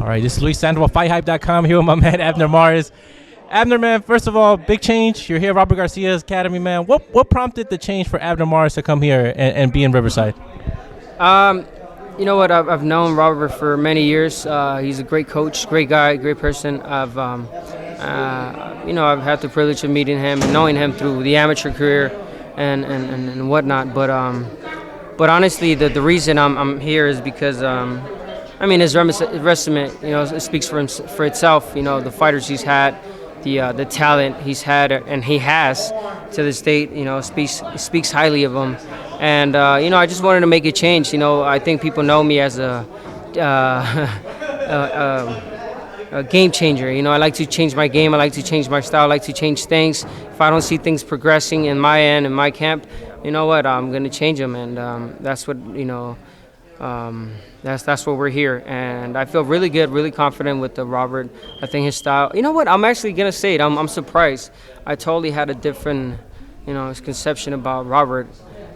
All right, this is Luis Sandoval, FightHype.com, here with my man Abner Mares. Abner, man, first of all, big change. You're here at Robert Garcia's Academy, man. What prompted the change for Abner Mares to come here and be in Riverside? You know what? I've known Robert for many years. He's a great coach, great guy, great person. I've had the privilege of meeting him and knowing him through the amateur career and whatnot. But honestly, the reason I'm here is because his resume, it speaks for itself. You know, the fighters he's had, the talent he's had and he has to this date, speaks highly of him. And I just wanted to make a change. I think people know me as a game changer. I like to change my game. I like to change my style. I like to change things. If I don't see things progressing in my end, in my camp, you know what? I'm going to change them, and that's what that's what we're here. And I feel really good, really confident with the Robert. I think his style. You know what? I'm actually going to say it. I'm surprised. I totally had a different, conception about Robert,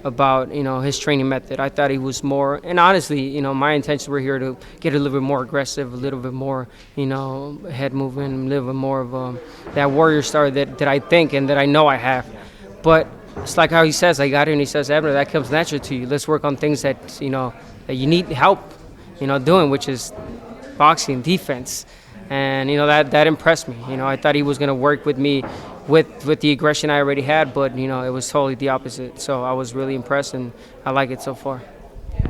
about his training method. I thought he was more, and honestly, my intentions were here to get a little bit more aggressive, a little bit more, head movement, a little bit more of that warrior star that I think and that I know I have. But it's like how he says, I got here and he says, Abner, that comes natural to you. Let's work on things that that you need help, doing, which is boxing, defense, and that impressed me. I thought he was going to work with me with the aggression I already had, but it was totally the opposite. So I was really impressed, and I like it so far.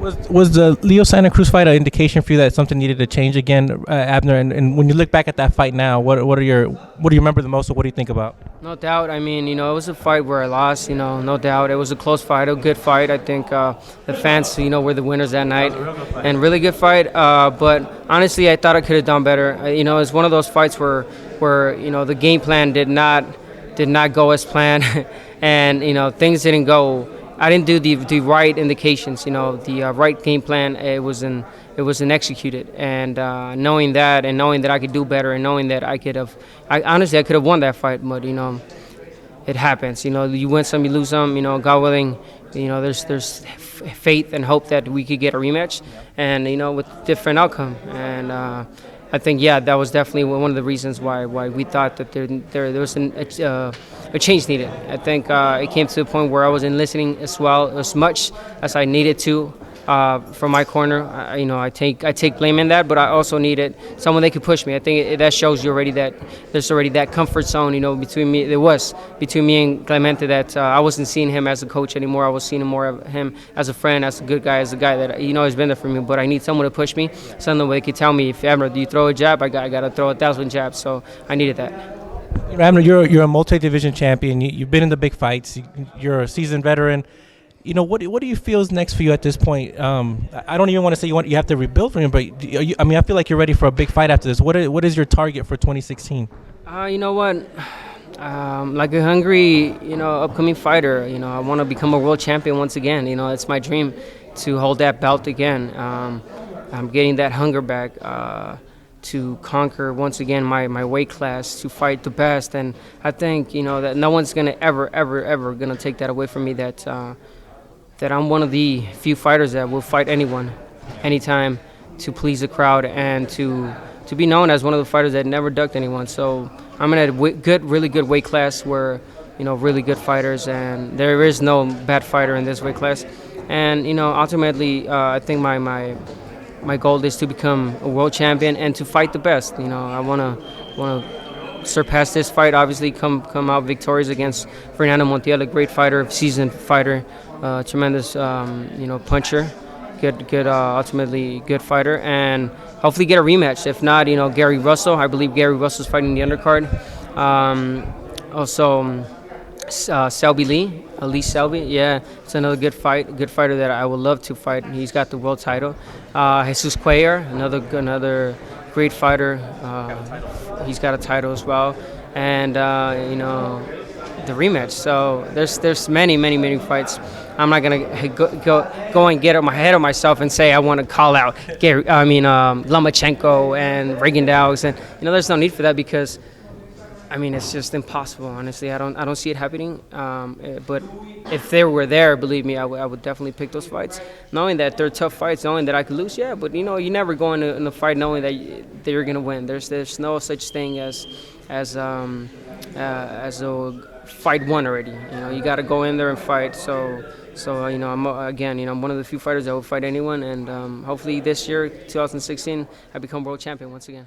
Was the Leo Santa Cruz fight an indication for you that something needed to change again, Abner? And when you look back at that fight now, what do you remember the most, or what do you think about? No doubt. It was a fight where I lost. No doubt. It was a close fight, a good fight. I think the fans, were the winners that night, and really good fight. But honestly, I thought I could have done better. It was one of those fights where the game plan did not go as planned, and things didn't go. I didn't do the right indications, the right game plan. It wasn't executed, and knowing that I could do better, and knowing that I could have won that fight, but it happens. You win some, you lose some. God willing, there's faith and hope that we could get a rematch, and with different outcome. And I think that was definitely one of the reasons why we thought that there was a change needed. I think it came to the point where I wasn't listening as much as I needed to from my corner. I take blame in that, but I also needed someone that could push me. I think that shows you already that there's already that comfort zone, between me. There was between me and Clemente that I wasn't seeing him as a coach anymore. I was seeing more of him as a friend, as a good guy, as a guy that has been there for me. But I need someone to push me, someone that could tell me, if Abner, do you throw a jab? I got to throw 1,000 jabs. So I needed that. Abner, you're a multi-division champion. You've been in the big fights. You're a seasoned veteran. What do you feel is next for you at this point? I don't even want to say you have to rebuild for him, but I feel like you're ready for a big fight after this. What is your target for 2016? You know what? Like a hungry, upcoming fighter. I want to become a world champion once again. It's my dream to hold that belt again. I'm getting that hunger back. To conquer once again my weight class, to fight the best, and I think that no one's gonna ever gonna take that away from me. That I'm one of the few fighters that will fight anyone, anytime, to please the crowd and to be known as one of the fighters that never ducked anyone. So I'm in a really good weight class where really good fighters, and there is no bad fighter in this weight class. And ultimately, I think my goal is to become a world champion and to fight the best. I want to surpass this fight. Obviously, come out victorious against Fernando Montiel, a great fighter, seasoned fighter, tremendous, puncher, good, ultimately good fighter, and hopefully get a rematch. If not, Gary Russell. I believe Gary Russell's fighting the undercard. Also. Selby Lee Selby, it's another good fighter that I would love to fight. He's got the world title. Jesus Cuellar, another great fighter. He's got a title as well, and the rematch. So there's many fights. I'm not gonna go and get ahead of myself and say I want to call out Lomachenko and Reagan Dowds, and there's no need for that, because I mean, it's just impossible. Honestly, I don't see it happening. But if they were there, believe me, I would definitely pick those fights, knowing that they're tough fights, knowing that I could lose. Yeah, but you never go in a fight knowing that you're gonna win. There's no such thing as a fight won already. You got to go in there and fight. So I'm one of the few fighters that will fight anyone, and hopefully this year, 2016, I become world champion once again.